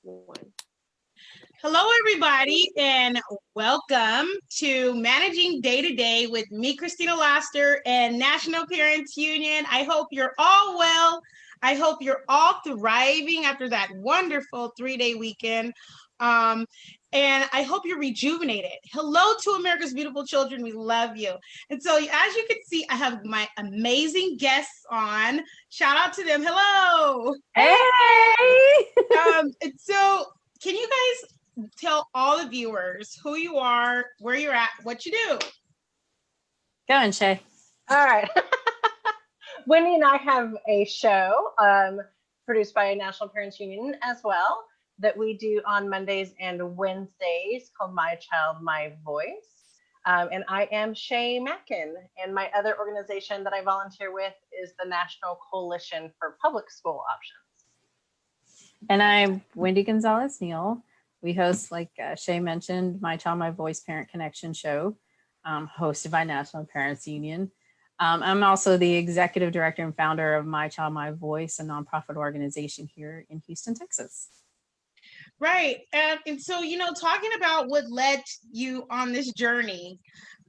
One. Hello, everybody, and welcome to Managing Day to Day with me, Christina Laster, and National Parents Union. I hope you're all well. I hope you're all thriving after that wonderful 3-day weekend. And I hope you're rejuvenated. Hello to America's beautiful children. We love you. And so, as you can see, I have my amazing guests on. Shout out to them. Hello. Hey. And so, can you guys tell all the viewers who you are, where you're at, what you do? Go on, Shay. All right. Wendy and I have a show produced by National Parents Union as well that we do on Mondays and Wednesdays called My Child, My Voice. And I am Shay Mackin, and my other organization that I volunteer with is the National Coalition for Public School Options. And I'm Wendy Gonzalez-Neal. We host, like Shay mentioned, My Child, My Voice Parent Connection show, hosted by National Parents Union. I'm also the executive director and founder of My Child, My Voice, a nonprofit organization here in Houston, Texas. Right. And so, talking about what led you on this journey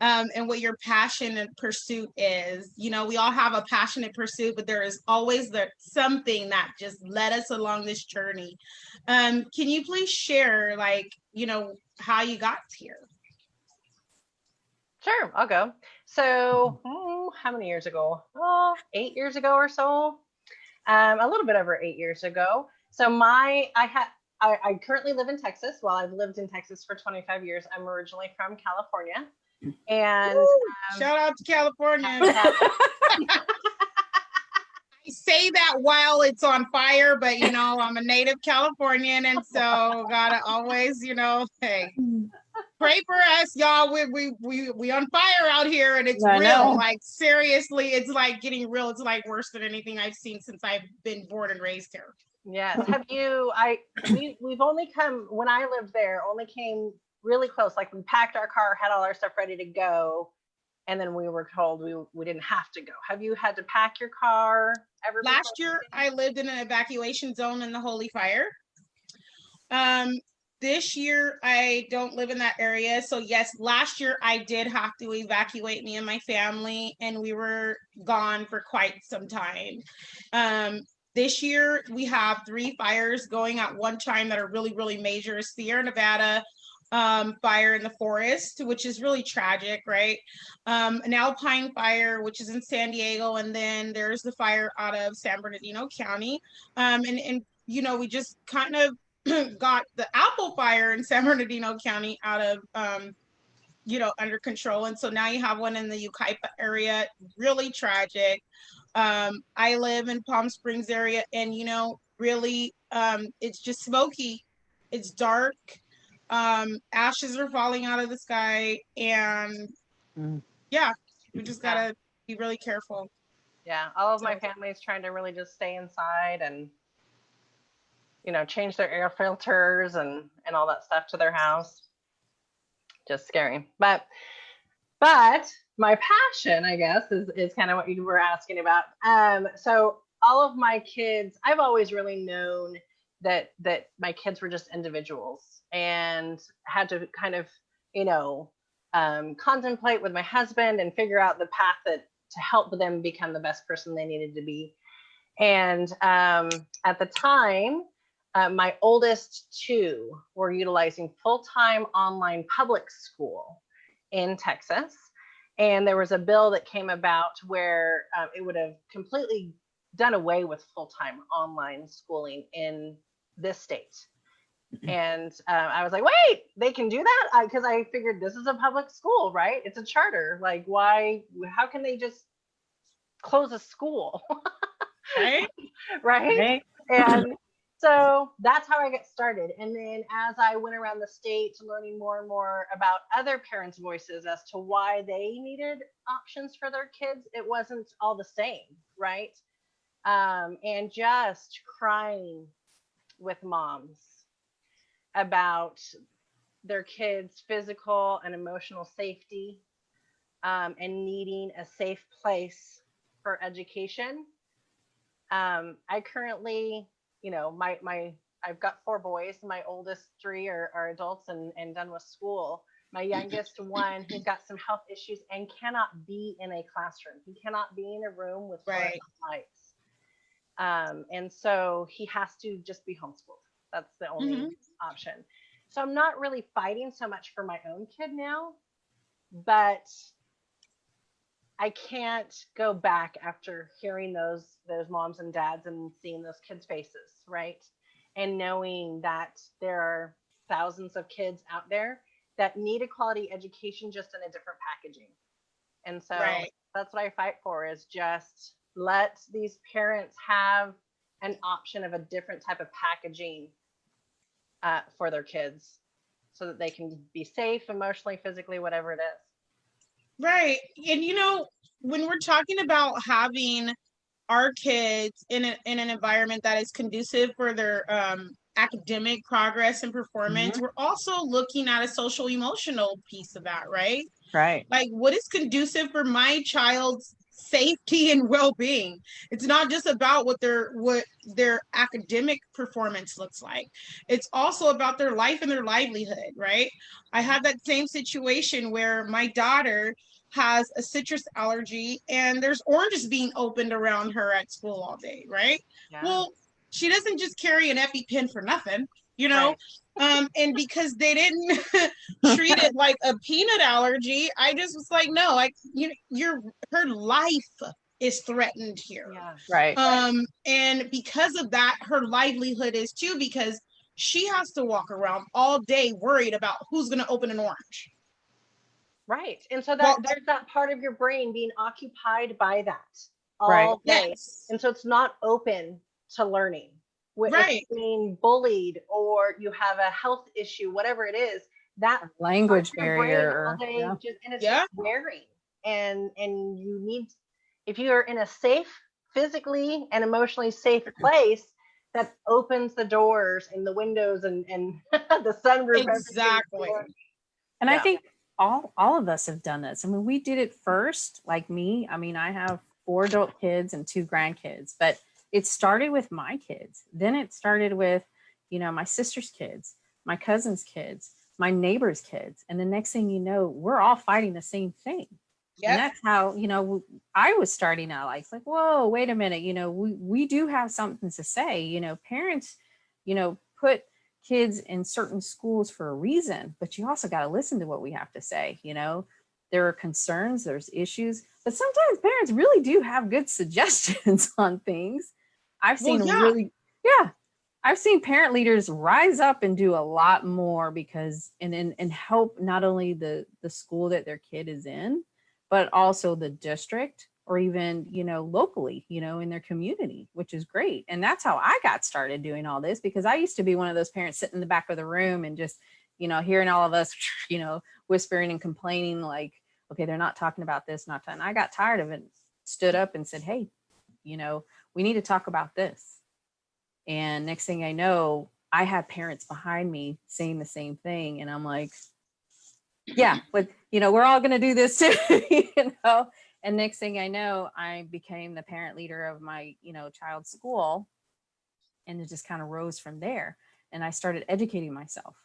and what your passion and pursuit is, we all have a passionate pursuit, but there is always something that just led us along this journey. Can you please share, how you got here? Sure, I'll go. So, how many years ago? 8 years ago or so. A little bit over 8 years ago. So I currently live in Texas. Well, I've lived in Texas for 25 years. I'm originally from California. And shout out to California. I say that while it's on fire, but I'm a native Californian, and so gotta always, hey, pray for us, y'all. We on fire out here, and it's real. Like, seriously, it's like getting real. It's like worse than anything I've seen since I've been born and raised here. Yes. We've only come, when I lived there, only came really close. Like, we packed our car, had all our stuff ready to go, and then we were told we didn't have to go. Have you had to pack your car ever? Last year, I lived in an evacuation zone in the Holy Fire. This year, I don't live in that area. So yes, last year I did have to evacuate me and my family, and we were gone for quite some time. This year, we have 3 fires going at one time that are really, really major. Sierra Nevada fire in the forest, which is really tragic, right? An Alpine fire, which is in San Diego, and then there's the fire out of San Bernardino County. And we just kind of got the Apple fire in San Bernardino County out of under control, and so now you have one in the Yucaipa area. Really tragic. I live in Palm Springs area, and really it's just smoky, it's dark, ashes are falling out of the sky, and we just gotta be really careful. All of my family is trying to really just stay inside and change their air filters and all that stuff to their house. Just scary. But my passion, I guess, is kind of what you were asking about. So all of my kids, I've always really known that my kids were just individuals, and had to kind of, contemplate with my husband and figure out the path to help them become the best person they needed to be. And at the time, my oldest 2 were utilizing full-time online public school in Texas. And there was a bill that came about where it would have completely done away with full-time online schooling in this state. And I was like, wait, they can do that? Because I figured this is a public school, right? It's a charter. Like, how can they just close a school? Right? And so that's how I got started. And then as I went around the state learning more and more about other parents' voices as to why they needed options for their kids, it wasn't all the same, right? And just crying with moms about their kids' physical and emotional safety, and needing a safe place for education. I currently, my I've got 4 boys. My oldest 3 are adults and done with school. My youngest one, he's got some health issues and cannot be in a classroom. He cannot be in a room with fluorescent Right. lights. And so he has to just be homeschooled. That's the only option. So I'm not really fighting so much for my own kid now, but I can't go back after hearing those moms and dads and seeing those kids' faces, right? And knowing that there are thousands of kids out there that need a quality education just in a different packaging. And so Right. that's what I fight for, is just let these parents have an option of a different type of packaging for their kids so that they can be safe emotionally, physically, whatever it is. Right. And when we're talking about having our kids in an environment that is conducive for their academic progress and performance, we're also looking at a social emotional piece of that, right? Right. Like, what is conducive for my child's safety and well-being? It's not just about what their academic performance looks like. It's also about their life and their livelihood, right? I had that same situation where my daughter has a citrus allergy and there's oranges being opened around her at school all day, right? Yeah. Well, she doesn't just carry an EpiPen for nothing, Right. And because they didn't treat it like a peanut allergy, I just was like, no, her life is threatened here. Yeah. Right. And because of that, her livelihood is too, because she has to walk around all day worried about who's going to open an orange. Right. And so there's that part of your brain being occupied by that all day. Yes. And so it's not open to learning. Right. If being bullied or you have a health issue, whatever it is, that language barrier. All day, and it's Yeah. just wearing. And you need, if you are in a safe, physically and emotionally safe place, that opens the doors and the windows and the sunroof. Exactly. And I think all of us have done this. I mean, we did it first, like me. I mean, I have 4 adult kids and 2 grandkids, but it started with my kids. Then it started with, my sister's kids, my cousin's kids, my neighbor's kids. And the next thing you know, we're all fighting the same thing. Yep. And that's how, I was starting out like, whoa, wait a minute. We do have something to say, parents, put kids in certain schools for a reason, but you also got to listen to what we have to say. There are concerns, there's issues, but sometimes parents really do have good suggestions on things. I've seen I've seen parent leaders rise up and do a lot more because and help not only the school that their kid is in, but also the district or even, locally, in their community, which is great. And that's how I got started doing all this, because I used to be one of those parents sitting in the back of the room and just, hearing all of us, whispering and complaining like, okay, they're not talking about this, not talking. I got tired of it, stood up and said, hey, we need to talk about this. And next thing I know, I have parents behind me saying the same thing. And I'm like, yeah, but we're all going to do this too, And next thing I know, I became the parent leader of my, child's school. And it just kind of rose from there. And I started educating myself.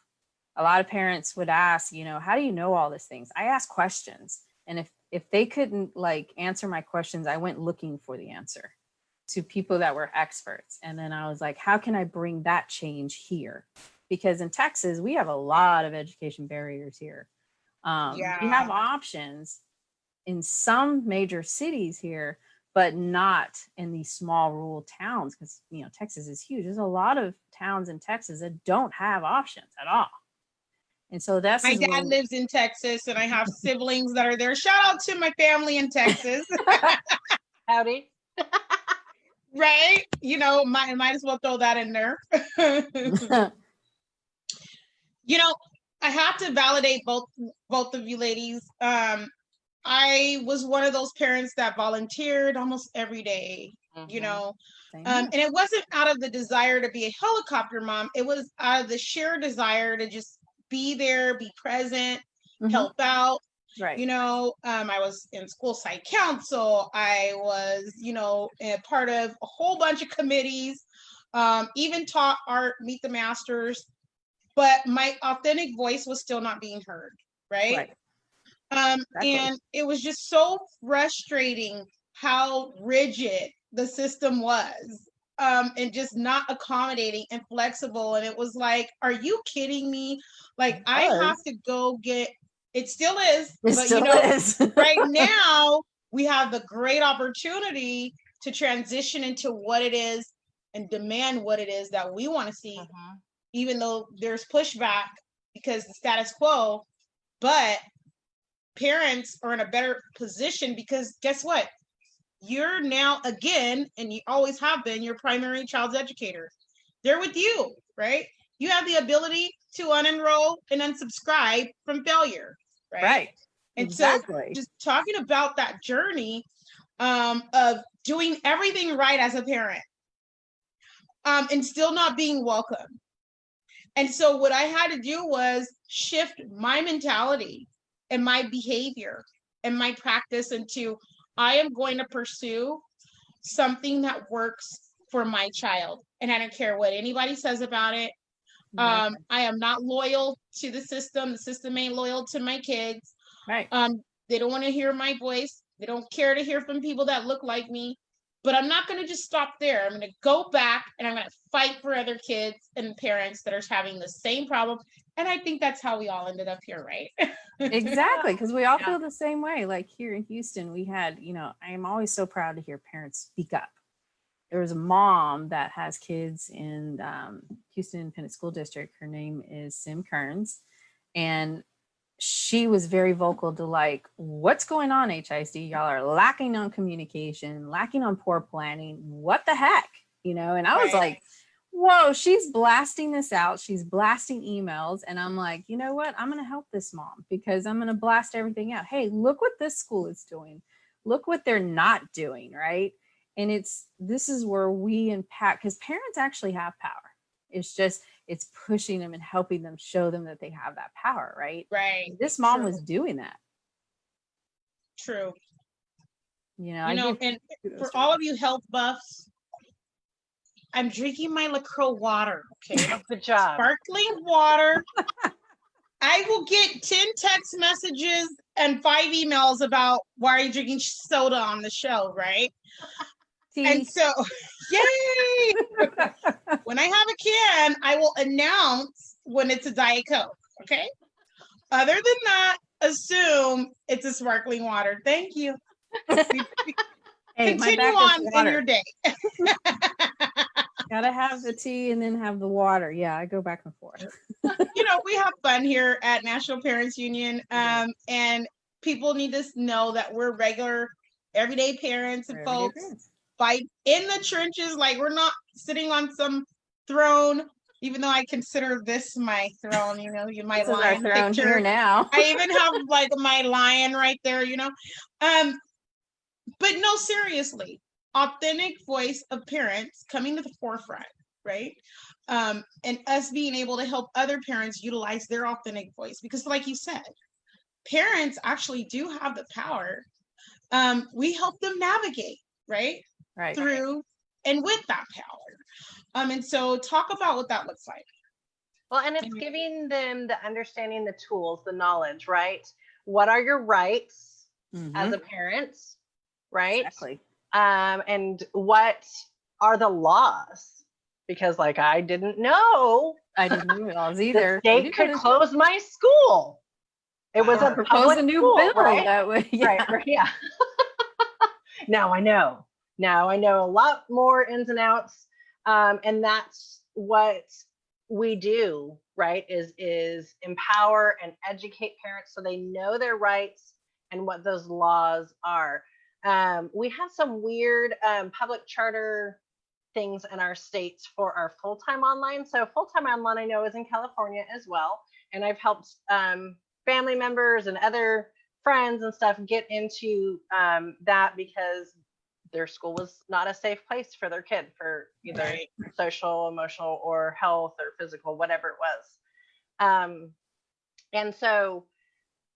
A lot of parents would ask, how do you know all these things? I ask questions. And if they couldn't answer my questions, I went looking for the answer to people that were experts. And then I was like, how can I bring that change here? Because in Texas, we have a lot of education barriers here. We have options in some major cities here, but not in these small rural towns, because Texas is huge. There's a lot of towns in Texas that don't have options at all. And so that's my dad lives in Texas, and I have siblings that are there. Shout out to my family in Texas. Howdy. Right? Might as well throw that in there. I have to validate both of you ladies. I was one of those parents that volunteered almost every day, and it wasn't out of the desire to be a helicopter mom. It was out of the sheer desire to just be there, be present, help out. Right. I was in school site council. I was, a part of a whole bunch of committees. even taught art, Meet the Masters, but my authentic voice was still not being heard, right? Exactly. And it was just so frustrating how rigid the system was, and just not accommodating and flexible. And it was like, are you kidding me? Like, I have to go get, it still is, It but still is. right now we have the great opportunity to transition into what it is and demand what it is that we want to see, even though there's pushback because the status quo. But parents are in a better position because guess what? You're now, again, and you always have been, your primary child's educator. They're with you, right? You have the ability to unenroll and unsubscribe from failure, right? And Exactly. so just talking about that journey, of doing everything right as a parent, and still not being welcome. And so what I had to do was shift my mentality and my behavior and my practice into, I am going to pursue something that works for my child. And I don't care what anybody says about it. I am not loyal to the system. The system ain't loyal to my kids. Right. They don't want to hear my voice. They don't care to hear from people that look like me. But I'm not going to just stop there. I'm going to go back and I'm going to fight for other kids and parents that are having the same problem. And I think that's how we all ended up here, right? Exactly, because we all feel the same way. Like here in Houston, we had, I am always so proud to hear parents speak up. There was a mom that has kids in Houston Independent School District. Her name is Sim Kearns. And she was very vocal to like, what's going on, HISD? Y'all are lacking on communication, lacking on poor planning. What the heck? And I was like, whoa, she's blasting this out. She's blasting emails. And I'm like, you know what? I'm going to help this mom because I'm going to blast everything out. Hey, look what this school is doing. Look what they're not doing, right? And this is where we impact, because parents actually have power. It's pushing them and helping them, show them that they have that power, right? Right. This mom was doing that. True. And for all of you health buffs, I'm drinking my LaCroix water. Okay. Good job. Sparkling water. I will get 10 text messages and 5 emails about why are you drinking soda on the show, right? Tea. And so, yay! When I have a can, I will announce when it's a Diet Coke. Okay. Other than that, assume it's a sparkling water. Thank you. Hey, continue on in your day. Gotta have the tea and then have the water. Yeah, I go back and forth. We have fun here at National Parents Union, and people need to know that we're regular, everyday parents and folks fight in the trenches. Like, we're not sitting on some throne, even though I consider this my throne. My this lion is our throne picture here now. I even have like my lion right there. But no, seriously, authentic voice of parents coming to the forefront, right? And us being able to help other parents utilize their authentic voice, because like you said, parents actually do have the power. We help them navigate, right? Through and with that power. And so talk about what that looks like. Well, and it's giving them the understanding, the tools, the knowledge, right? What are your rights as a parent, right? Exactly. And what are the laws? Because I didn't know. I didn't realize either. The state could close my school. It was a propose a new school, bill right? that way. Yeah. Right, yeah. Now I know a lot more ins and outs. And that's what we do, right? Is empower and educate parents so they know their rights and what those laws are. We have some weird public charter things in our states for our full-time online. So full-time online, I know, is in California as well. And I've helped family members and other friends and stuff get into that because their school was not a safe place for their kid for either social, emotional, or health or physical, whatever it was. And so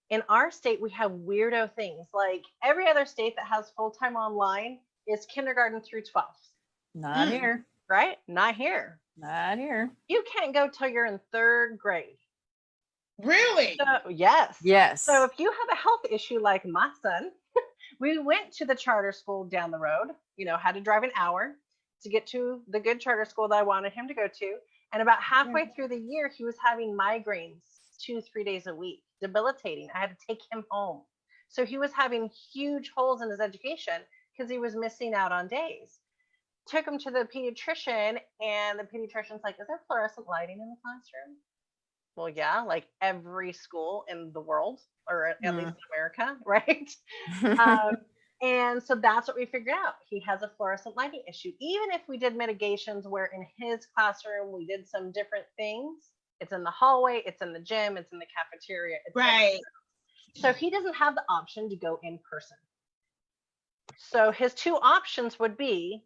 in our state, we have weirdo things. Like every other state that has full-time online is kindergarten through 12th. Not here. right? Not here. Not here. You can't go till you're in 3rd grade. Really? So, yes. Yes. So if you have a health issue like my son, we went to the charter school down the road, had to drive an hour to get to the good charter school that I wanted him to go to. And about halfway through the year, he was having migraines 2-3 days a week, debilitating. I had to take him home. So he was having huge holes in his education because he was missing out on days. Took him to the pediatrician, and the pediatrician's like, is there fluorescent lighting in the classroom? Well, yeah, like every school in the world, or at least in America, right? And so that's what we figured out. He has a fluorescent lighting issue. Even if we did mitigations where in his classroom we did some different things, it's in the hallway, it's in the gym, it's in the cafeteria. Right. So he doesn't have the option to go in person. So his 2 options would be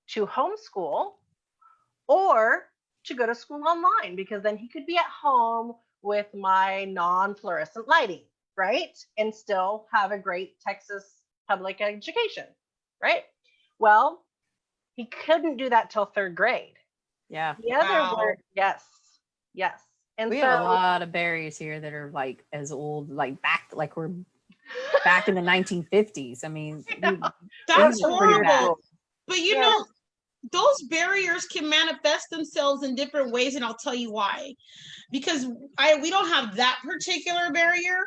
to homeschool or to go to school online, because then he could be at home with my non-fluorescent lighting, right? And still have a great Texas public education, right? Well, he couldn't do that till 3rd grade. Yeah. The other Wow. word, yes. And We so have a lot of berries here that are like as old, like we're back in the 1950s. I mean, That's these are pretty bad. horrible. But you know, those barriers can manifest themselves in different ways, and I'll tell you why. Because we don't have that particular barrier,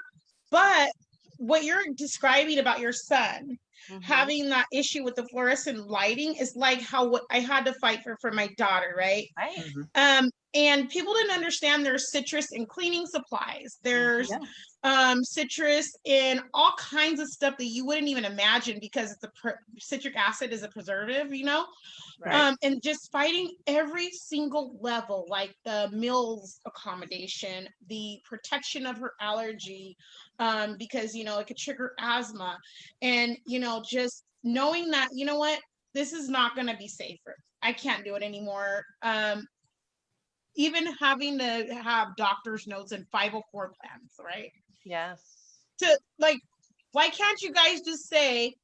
but what you're describing about your son having that issue with the fluorescent lighting is like what I had to fight for my daughter, right? Right. And people didn't understand there's citrus in cleaning supplies. There's citrus in all kinds of stuff that you wouldn't even imagine, because it's citric acid is a preservative, Right. and just fighting every single level, like the meals accommodation, the protection of her allergy, because it could trigger asthma, and just knowing that what, this is not going to be safer. I can't do it anymore. Even having to have doctor's notes and 504 plans, right? Yes. To why can't you guys just say,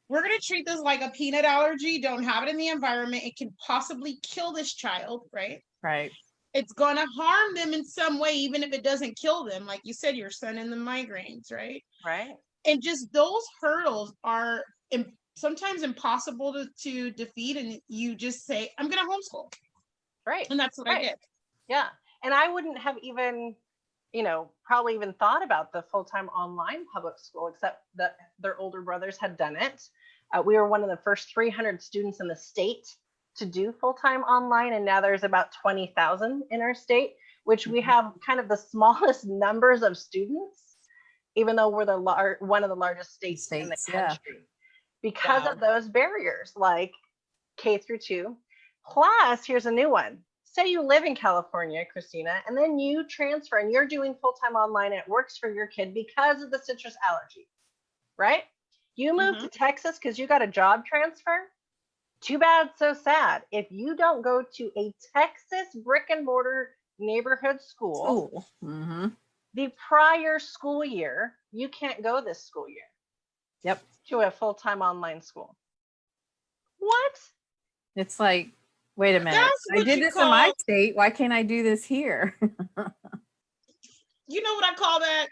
we're going to treat this like a peanut allergy, don't have it in the environment, it can possibly kill this child, right? Right. It's going to harm them in some way, even if it doesn't kill them, like you said, your son and the migraines, right? Right. And just those hurdles are sometimes impossible to defeat, and you just say, I'm going to homeschool. Right. And that's what I did. Yeah. And I wouldn't have even, probably even thought about the full-time online public school, except that their older brothers had done it. We were one of the first 300 students in the state to do full-time online. And now there's about 20,000 in our state, which we have kind of the smallest numbers of students, even though we're one of the largest states in the country. Because of those barriers, like K-2. Plus, here's a new one. Say you live in California, Christina, and then you transfer and you're doing full-time online and it works for your kid because of the citrus allergy, right? You move to Texas because you got a job transfer. Too bad, so sad. If you don't go to a Texas brick and mortar neighborhood school, the prior school year, you can't go this school year. Yep. To a full-time online school. What? It's like, wait a minute. I did this in my state. Why can't I do this here? You know what I call that?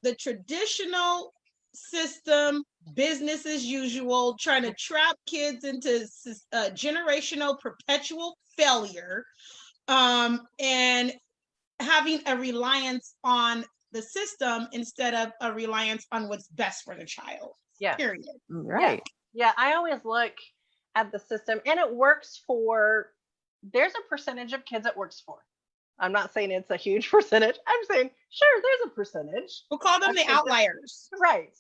The traditional system, business as usual, trying to trap kids into generational perpetual failure, and having a reliance on the system instead of a reliance on what's best for the child. Yeah. Period. Right. Yeah. I always look at the system, and it works for, there's a percentage of kids it works for. I'm not saying it's a huge percentage. I'm saying, sure, there's a percentage. We'll call them the outliers. Right.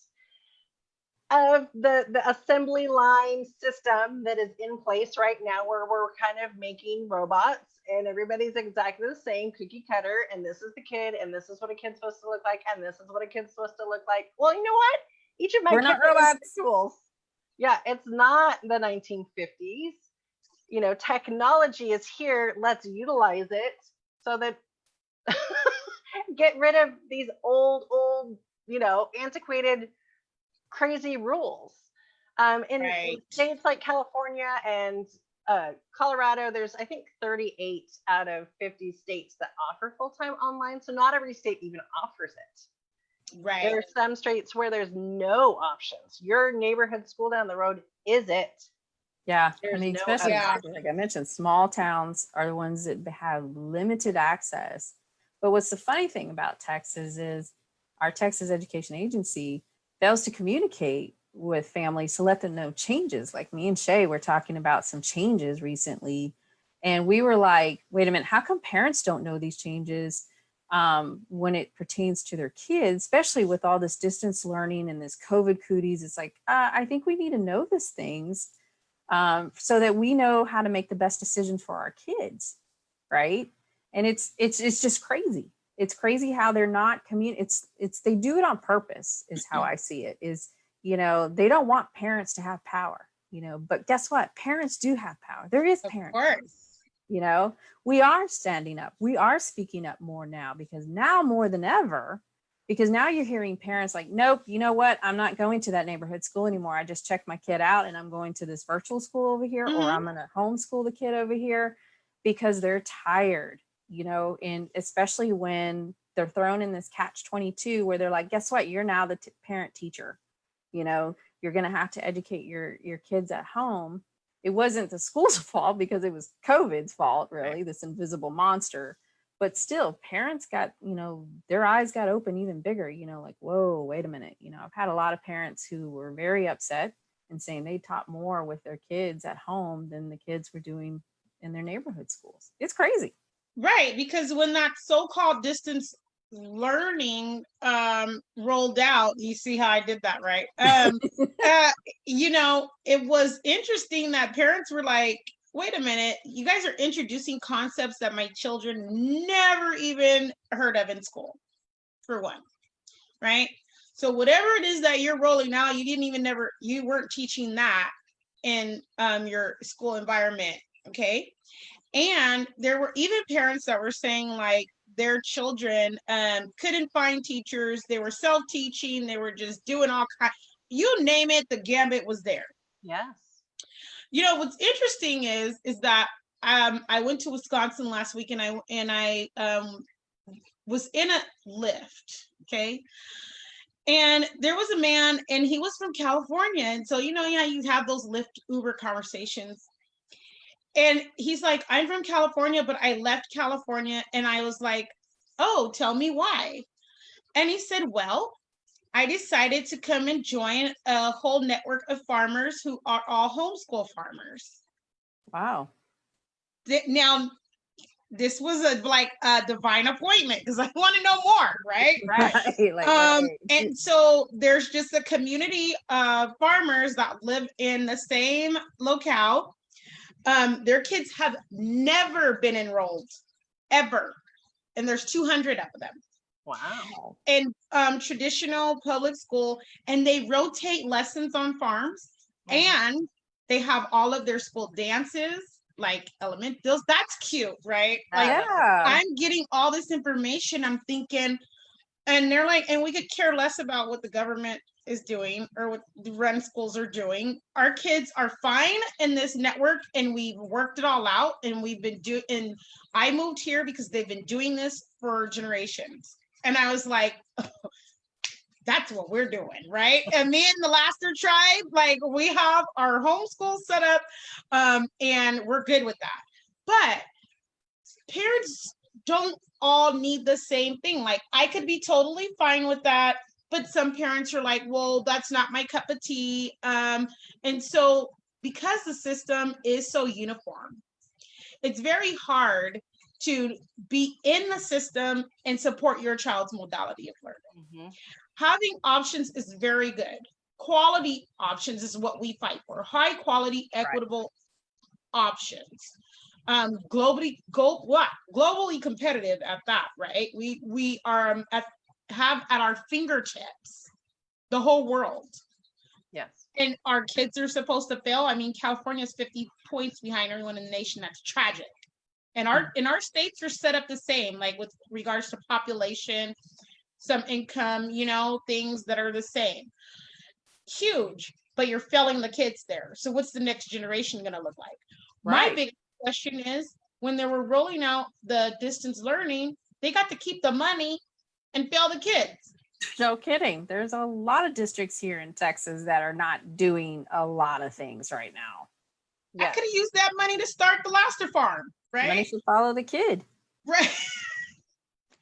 Of the assembly line system that is in place right now, where we're kind of making robots and everybody's exactly the same cookie cutter, and this is the kid, and this is what a kid's supposed to look like, and this is what a kid's supposed to look like. Well, you know what? Each of my kids are robots schools. Yeah, it's not the 1950s. Technology is here. Let's utilize it so that get rid of these old, antiquated, crazy rules. In states like California and Colorado, there's I think 38 out of 50 states that offer full-time online. So not every state even offers it. Right. There are some states where there's no options. Your neighborhood school down the road is it. Yeah, There's I mean, no especially other like I mentioned, small towns are the ones that have limited access. But what's the funny thing about Texas is our Texas Education Agency fails to communicate with families to let them know changes. Like me and Shay were talking about some changes recently, and we were like, wait a minute, how come parents don't know these changes when it pertains to their kids, especially with all this distance learning and this COVID cooties? It's like, I think we need to know these things so that we know how to make the best decisions for our kids, right? And it's just crazy. It's crazy how they're not it's they do it on purpose, is how I see it. Is, you know, they don't want parents to have power, you know, but guess what? Parents do have power. There is parent power. You know, we are standing up. We are speaking up more now, because now more than ever, because now you're hearing parents like, nope, you know what? I'm not going to that neighborhood school anymore. I just checked my kid out and I'm going to this virtual school over here, or I'm going to homeschool the kid over here, because they're tired, you know, and especially when they're thrown in this catch-22 where they're like, guess what? You're now the parent teacher. You know, you're going to have to educate your kids at home. It wasn't the school's fault, because it was COVID's fault, really, this invisible monster. But still, parents got, you know, their eyes got open even bigger, you know, like, whoa, wait a minute. You know, I've had a lot of parents who were very upset and saying they taught more with their kids at home than the kids were doing in their neighborhood schools. It's crazy. Right, because when that so-called distance learning rolled out, you see how I did that, right? You know, it was interesting that parents were like, wait a minute, you guys are introducing concepts that my children never even heard of in school, for one, right? So whatever it is that you're rolling out, you weren't teaching that in your school environment, okay? And there were even parents that were saying like their children couldn't find teachers. They were self-teaching. They were just doing all kinds, you name it, the gambit was there. Yes. You know, what's interesting is that I went to Wisconsin last week, and I was in a Lyft, okay? And there was a man, and he was from California. And so, you know, yeah, you have those Lyft Uber conversations. And he's like, I'm from California, but I left California. And I was like, oh, tell me why. And he said, well, I decided to come and join a whole network of farmers who are all homeschool farmers. Wow. Now, this was a divine appointment, because I want to know more, right? Right. And so there's just a community of farmers that live in the same locale. Their kids have never been enrolled, ever. And there's 200 of them. Wow. In traditional public school, and they rotate lessons on farms, and they have all of their school dances, like those. That's cute, right? Like, yeah. I'm getting all this information. I'm thinking, and they're like, and we could care less about what the government is doing or what the run schools are doing. Our kids are fine in this network, and we've worked it all out, and we've been doing, and I moved here because they've been doing this for generations. And I was like, oh, that's what we're doing, right? And me and the Laster tribe, like, we have our homeschool set up, and we're good with that. But parents don't all need the same thing. Like, I could be totally fine with that, but some parents are like, well, that's not my cup of tea. And so, because the system is so uniform, it's very hard to be in the system and support your child's modality of learning. Having options is very good. Quality options is what we fight for. High quality, equitable options. Globally competitive at that, right? We are have at our fingertips the whole world. Yes. And our kids are supposed to fail. I mean, California is 50 points behind everyone in the nation. That's tragic. And our states are set up the same, like with regards to population, some income, you know, things that are the same. Huge, but you're failing the kids there. So what's the next generation going to look like? My Right. big question is, when they were rolling out the distance learning, they got to keep the money and fail the kids. No kidding. There's a lot of districts here in Texas that are not doing a lot of things right now. I could have used that money to start the Laster farm, Money right? should follow the kid. Right.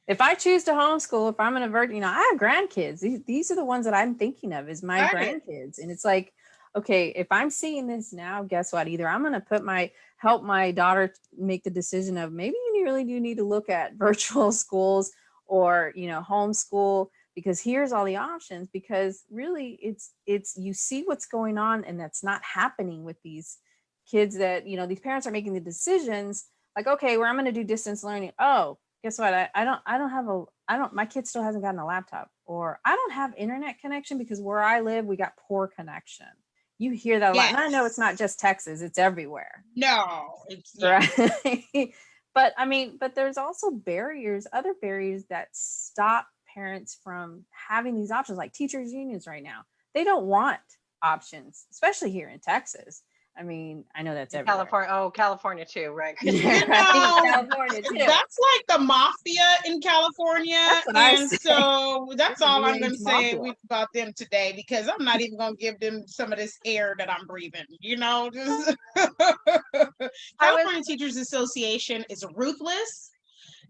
If I choose to homeschool, if I'm an I have grandkids. These are the ones that I'm thinking of is my Right. grandkids. And it's like, okay, if I'm seeing this now, guess what? Either I'm going to help my daughter make the decision of maybe you really do need to look at virtual schools or, homeschool, because here's all the options, because really it's, you see what's going on, and that's not happening with these kids that, these parents are making the decisions like, okay, I'm going to do distance learning. Oh, guess what? My kid still hasn't gotten a laptop, or I don't have internet connection because where I live, we got poor connection. You hear that a lot. And I know it's not just Texas, it's everywhere. No, it's right. But there's also other barriers that stop parents from having these options, like teachers unions right now. They don't want options, especially here in Texas. I know that's everywhere. California. Oh, California too, right? California too. That's like the mafia in California. And so that's all I'm going to say about them today, because I'm not even going to give them some of this air that I'm breathing. California Teachers Association is ruthless.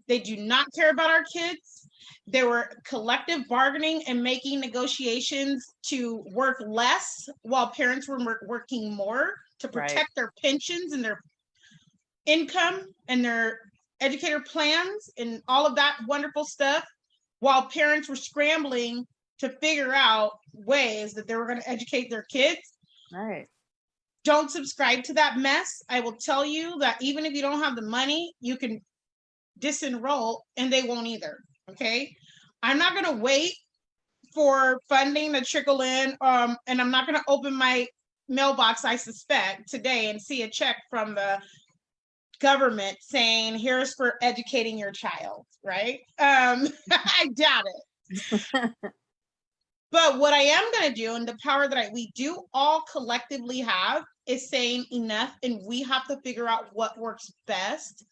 They do not care about our kids. There were collective bargaining and making negotiations to work less while parents were working more to protect their pensions and their income and their educator plans and all of that wonderful stuff, while parents were scrambling to figure out ways that they were going to educate their kids. Right. Don't subscribe to that mess. I will tell you that even if you don't have the money, you can disenroll and they won't either. Okay. I'm not going to wait for funding to trickle in. And I'm not going to open my mailbox, I suspect, today and see a check from the government saying, here's for educating your child, right? I doubt it. But what I am going to do, and the power that we do all collectively have, is saying enough, and we have to figure out what works best.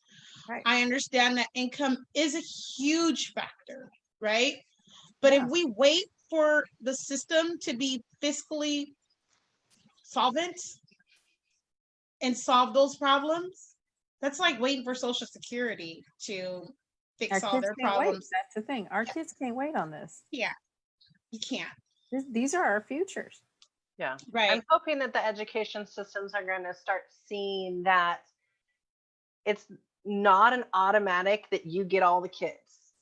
Right. I understand that income is a huge factor, right? But if we wait for the system to be fiscally solvent and solve those problems, that's like waiting for Social Security to fix all their problems. That's the thing. Our kids can't wait on this. Yeah, you can't. These are our futures. Yeah. Right. I'm hoping that the education systems are going to start seeing that it's not an automatic that you get all the kids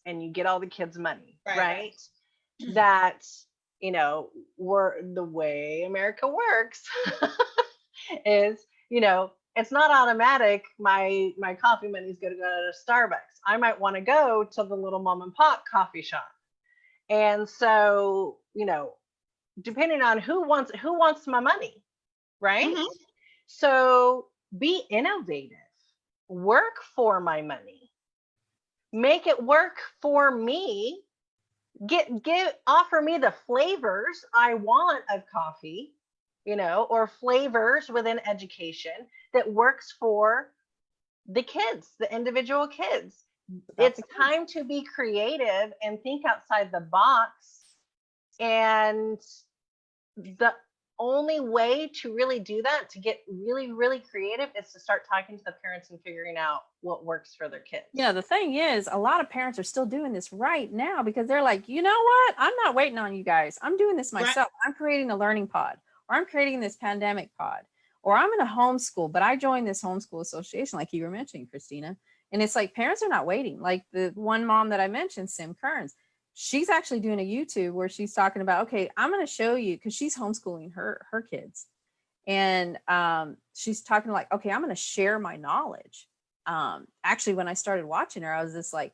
and you get all the kids money, right? That, we're the way America works is, it's not automatic. My coffee money is going to go to Starbucks. I might want to go to the little mom and pop coffee shop. And so, depending on who wants my money, right? Mm-hmm. So be innovative. Work for my money. Make it work for me. Offer me the flavors I want of coffee, or flavors within education that works for the kids, the individual kids. It's time to be creative and think outside the box. And the only way to really do that, to get really, really creative, is to start talking to the parents and figuring out what works for their kids. Yeah, the thing is, a lot of parents are still doing this right now because they're like, you know what? I'm not waiting on you guys. I'm doing this myself. Right. I'm creating a learning pod, or I'm creating this pandemic pod, or I'm in a homeschool, but I joined this homeschool association, like you were mentioning, Christina. And it's like parents are not waiting. Like the one mom that I mentioned, Sim Kearns, she's actually doing a YouTube where she's talking about, okay, I'm going to show you, because she's homeschooling her kids. And she's talking like, okay, I'm going to share my knowledge. Actually, when I started watching her, I was just like,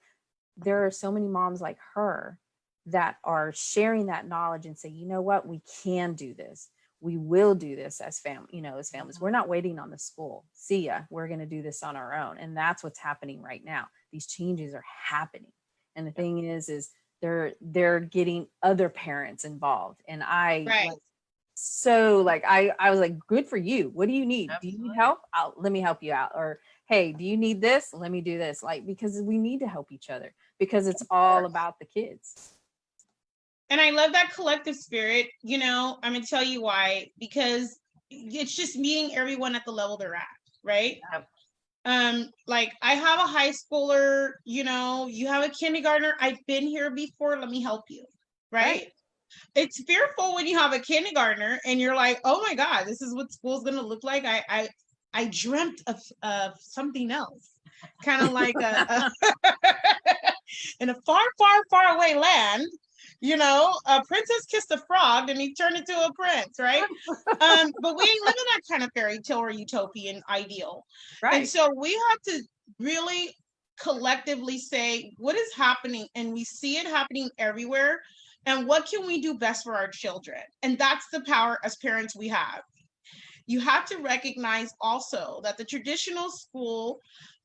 there are so many moms like her that are sharing that knowledge and say, you know what, we can do this. We will do this as as families. We're not waiting on the school. See ya. We're going to do this on our own. And that's what's happening right now. These changes are happening. And the thing is they're getting other parents involved. And so like I was like, good for you. What do you need? Do you need Absolutely. help? Let me help you out. Or hey, do you need this? Let me do this. Like, because we need to help each other, because it's all about the kids. And I love that collective spirit. You know, I'm gonna tell you why, because it's just meeting everyone at the level they're at, right? Yep. Like I have a high schooler, you know, you have a kindergartner, I've been here before, let me help you, right? It's fearful when you have a kindergartner and you're like, oh my God, this is what school's gonna look like. I dreamt of something else, kind of like a in a far, far, far away land. You know, a princess kissed a frog and he turned into a prince, right? But we ain't living that kind of fairy tale or utopian ideal. Right. And so we have to really collectively say what is happening, and we see it happening everywhere. And what can we do best for our children? And that's the power as parents we have. You have to recognize also that the traditional school,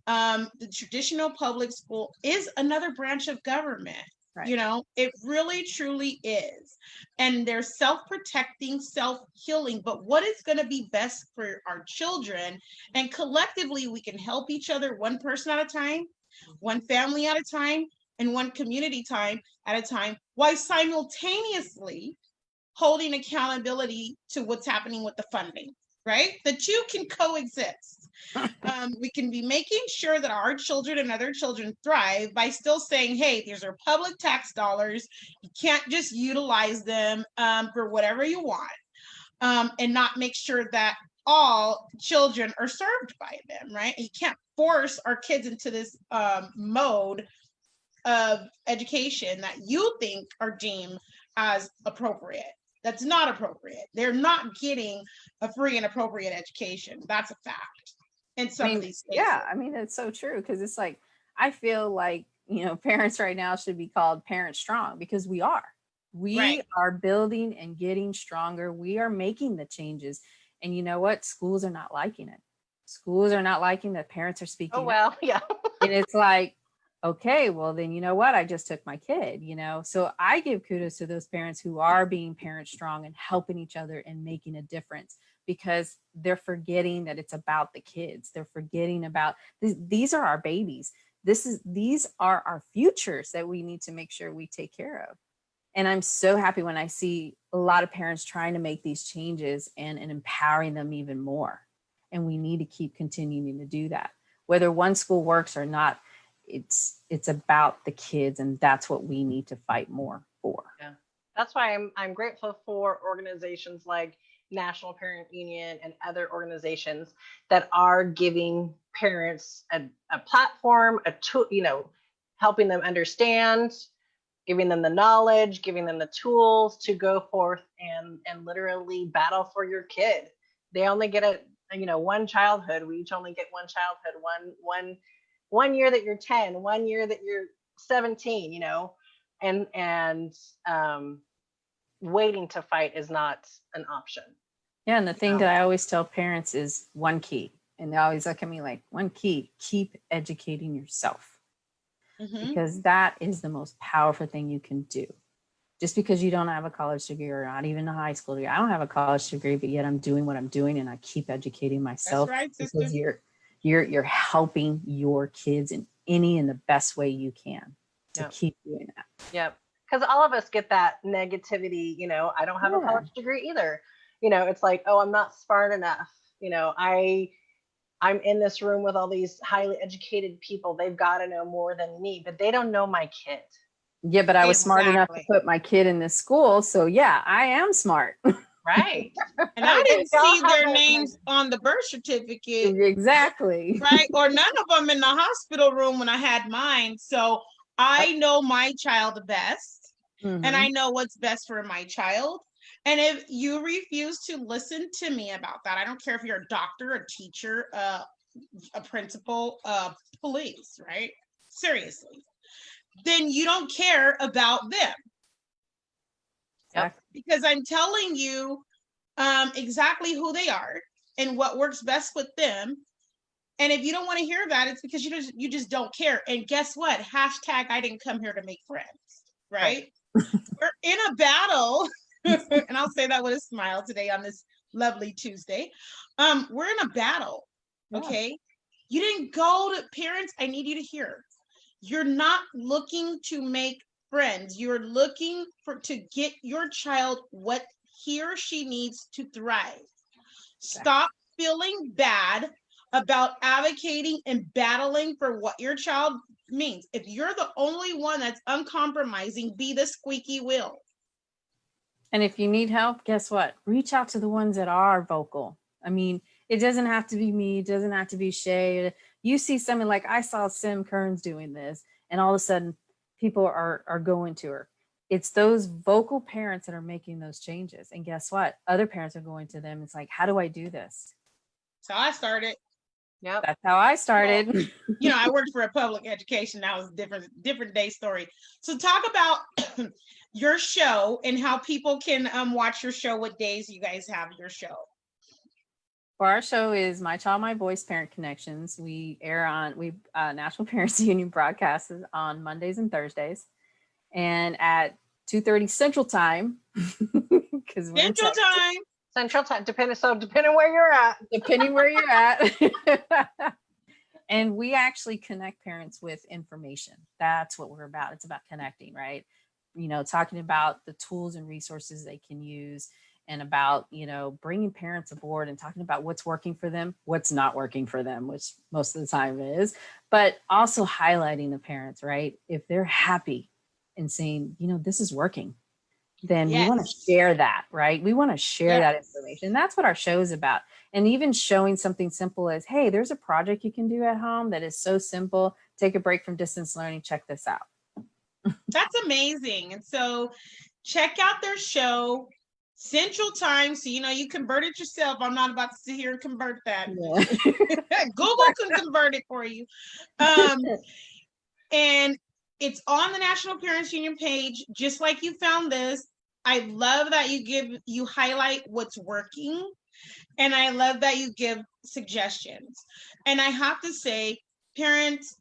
the traditional public school is another branch of government. Right. You know, it really truly is. And they're self-protecting, self-healing, but what is going to be best for our children? And collectively, we can help each other one person at a time, one family at a time, and one community time at a time, while simultaneously holding accountability to what's happening with the funding, right? The two can coexist. We can be making sure that our children and other children thrive by still saying, hey, these are public tax dollars. You can't just utilize them for whatever you want, and not make sure that all children are served by them, right? You can't force our kids into this mode of education that you think are deemed as appropriate. That's not appropriate. They're not getting a free and appropriate education. That's a fact in some of these spaces. Yeah, I mean, it's so true, because it's like, I feel like, you know, parents right now should be called Parent Strong, because we are. We are building and getting stronger. We are making the changes. And you know what? Schools are not liking it. Schools are not liking that parents are speaking Oh, well, up. yeah. And it's like, okay, well then, you know what? I just took my kid, you know? So I give kudos to those parents who are being Parent Strong and helping each other and making a difference, because they're forgetting that it's about the kids. They're forgetting about these are our babies. These are our futures that we need to make sure we take care of. And I'm so happy when I see a lot of parents trying to make these changes and empowering them even more. And we need to keep continuing to do that. Whether one school works or not, it's about the kids, and that's what we need to fight more for. Yeah. That's why I'm grateful for organizations like National Parent Union and other organizations that are giving parents a platform, a tool, you know, helping them understand, giving them the knowledge, giving them the tools to go forth and literally battle for your kid. They only get one childhood. We each only get one childhood, one year that you're 10, 1 year that you're 17, you know, and waiting to fight is not an option. Yeah, and the thing that I always tell parents is one key, and they always look at me like, one key: keep educating yourself. Because that is the most powerful thing you can do. Just because you don't have a college degree or not even a high school degree. I don't have a college degree, but yet I'm doing what I'm doing, and I keep educating myself. That's right, sister. Because you're helping your kids in the best way you can to keep doing that. Yep. Because all of us get that negativity, you know, I don't have a college degree either. You know, it's like, oh, I'm not smart enough. You know, I'm in this room with all these highly educated people. They've got to know more than me, but they don't know my kid. Yeah, but I was smart enough to put my kid in this school. So yeah, I am smart. Right. And I didn't see their names on the birth certificate. Exactly. Right. Or none of them in the hospital room when I had mine. So I know my child best, and I know what's best for my child. And if you refuse to listen to me about that, I don't care if you're a doctor, a teacher, a principal, police, right? Seriously. Then you don't care about them. Yep. Because I'm telling you exactly who they are and what works best with them. And if you don't want to hear that, it's because you just don't care. And guess what? Hashtag I didn't come here to make friends, right? We're in a battle And I'll say that with a smile today on this lovely Tuesday. We're in a battle. Okay. You didn't go to parents. I need you to hear. You're not looking to make friends. You're looking to get your child what he or she needs to thrive. Stop feeling bad about advocating and battling for what your child means. If you're the only one that's uncompromising, be the squeaky wheel. And if you need help, guess what? Reach out to the ones that are vocal. I mean, it doesn't have to be me. It doesn't have to be Shay. You see something like I saw Sim Kearns doing this, and all of a sudden people are going to her. It's those vocal parents that are making those changes. And guess what? Other parents are going to them. It's like, how do I do this? So I started. Yep. That's how I started. Well, I worked for a public education. That was a different day story. So talk about your show and how people can watch your show, what days you guys have your show. Well, our show is My Child, My Voice Parent Connections. We air on National Parents Union broadcasts on Mondays and Thursdays, and at 2:30 Central Time, because Central Time, depending where you're at. Depending where you're at. And we actually connect parents with information. That's what we're about. It's about connecting, right? Talking about the tools and resources they can use, and about, bringing parents aboard and talking about what's working for them, what's not working for them, which most of the time is, but also highlighting the parents, right? If they're happy and saying, this is working, then we want to share that, right? We want to share that information. That's what our show is about. And even showing something simple as, hey, there's a project you can do at home that is so simple. Take a break from distance learning. Check this out. That's amazing. And so check out their show, Central Time. So, you convert it yourself. I'm not about to sit here and convert that. Yeah. Google can convert it for you. And it's on the National Parents Union page, just like you found this. I love that you highlight what's working. And I love that you give suggestions. And I have to say, parents,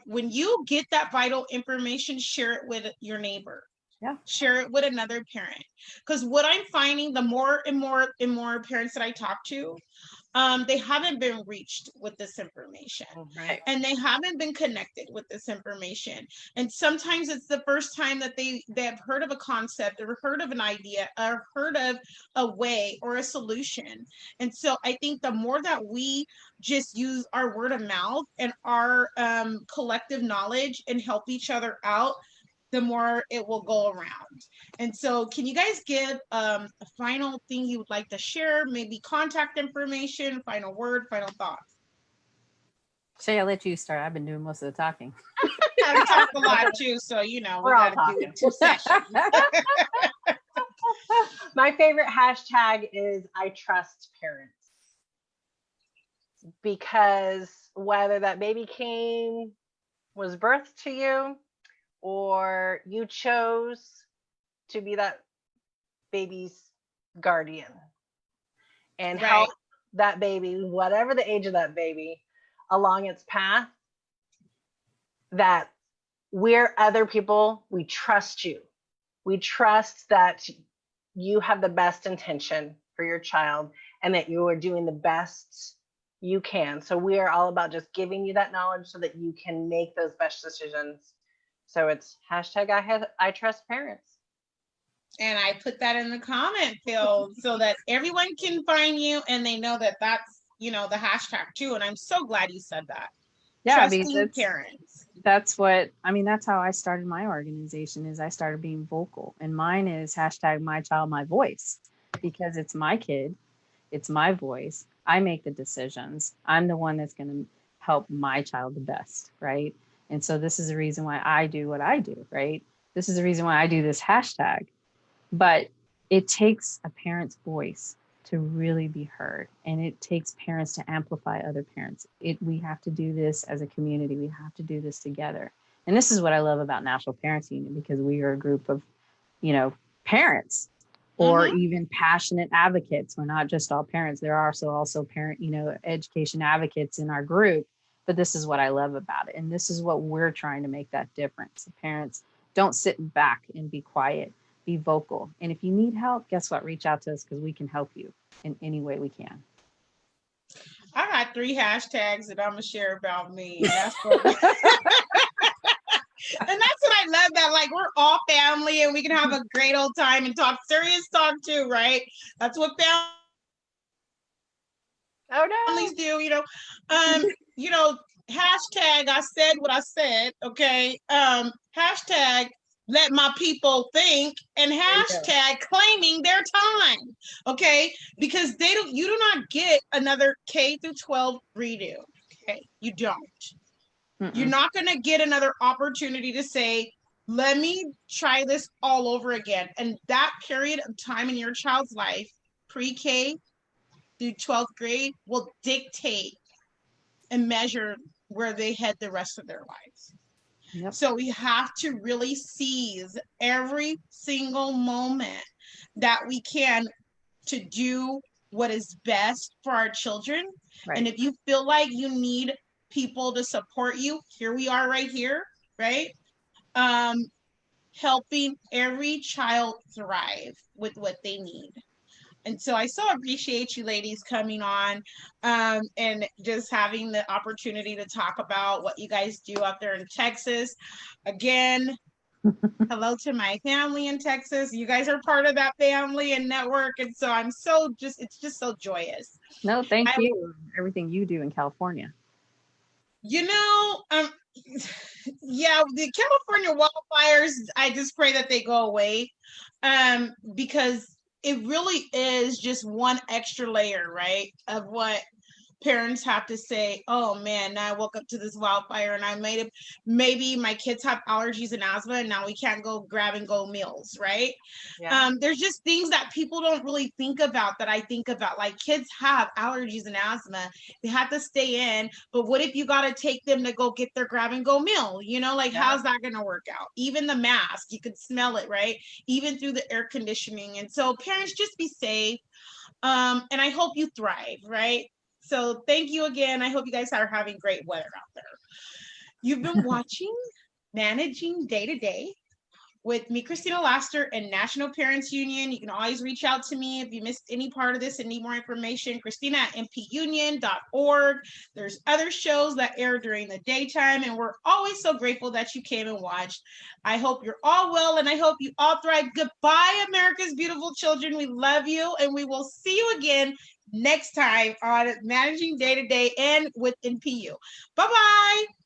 when you get that vital information, share it with your neighbor. Yeah. Share it with another parent. Because what I'm finding, the more and more parents that I talk to, they haven't been reached with this information. Right. And they haven't been connected with this information. And sometimes it's the first time that they have heard of a concept or heard of an idea or heard of a way or a solution. And so I think the more that we just use our word of mouth and our collective knowledge and help each other out, the more it will go around. And so can you guys give a final thing you would like to share, maybe contact information, final word, final thoughts? Shay, I'll let you start. I've been doing most of the talking. I talk a lot too, so we gotta do it 2 sessions. My favorite hashtag is I trust parents, because whether that baby was birthed to you, or you chose to be that baby's guardian and help that baby, whatever the age of that baby, along its path, that we're other people, we trust you. We trust that you have the best intention for your child and that you are doing the best you can. So we are all about just giving you that knowledge so that you can make those best decisions. So it's hashtag I trust parents. And I put that in the comment field so that everyone can find you and they know that that's, the hashtag too. And I'm so glad you said that. Yeah, trusting parents. That's how I started my organization. Is I started being vocal, and mine is hashtag My Child, My Voice, because it's my kid, it's my voice. I make the decisions. I'm the one that's going to help my child the best, right? And so this is the reason why I do what I do, right? This is the reason why I do this hashtag. But it takes a parent's voice to really be heard. And it takes parents to amplify other parents. We have to do this as a community. We have to do this together. And this is what I love about National Parents Union, because we are a group of, parents or even passionate advocates. We're not just all parents. There are also parent, education advocates in our group. But this is what I love about it. And this is what we're trying to make that difference. The parents don't sit back and be quiet. be vocal. And if you need help, guess what? Reach out to us because we can help you in any way we can. I got 3 hashtags that I'm gonna share about me. And that's what and that's what I love, that like we're all family and we can have a great old time and talk serious talk too, right? That's what families do, you know, hashtag I said what I said, okay? Hashtag let my people think, and hashtag claiming their time, okay? Because you do not get another K through 12 redo, okay? You don't. You're not going to get another opportunity to say, let me try this all over again. And that period of time in your child's life, pre-K through 12th grade, will dictate and measure where they head the rest of their lives. Yep. So we have to really seize every single moment that we can to do what is best for our children. Right. And if you feel like you need people to support you, here we are right here, right? Helping every child thrive with what they need. And so I so appreciate you ladies coming on and just having the opportunity to talk about what you guys do up there in Texas. Again, hello to my family in Texas. You guys are part of that family and network. And so it's just so joyous. No, thank you. Everything you do in California. Yeah, the California wildfires, I just pray that they go away because it really is just one extra layer, right, of what parents have to say, oh man, now I woke up to this wildfire and I made it. Maybe my kids have allergies and asthma and now we can't go grab and go meals, right? Yeah. There's just things that people don't really think about that I think about. Like kids have allergies and asthma. They have to stay in, but what if you got to take them to go get their grab and go meal? How's that going to work out? Even the mask, you could smell it, right? Even through the air conditioning. And so parents, just be safe. And I hope you thrive, right? So thank you again. I hope you guys are having great weather out there. You've been watching Managing Day to Day with me, Christina Laster, and National Parents Union. You can always reach out to me if you missed any part of this and need more information. Christina at mpunion.org. There's other shows that air during the daytime, and we're always so grateful that you came and watched. I hope you're all well, and I hope you all thrive. Goodbye, America's beautiful children. We love you, and we will see you again next time on Managing Day to Day and with NPU. Bye-bye.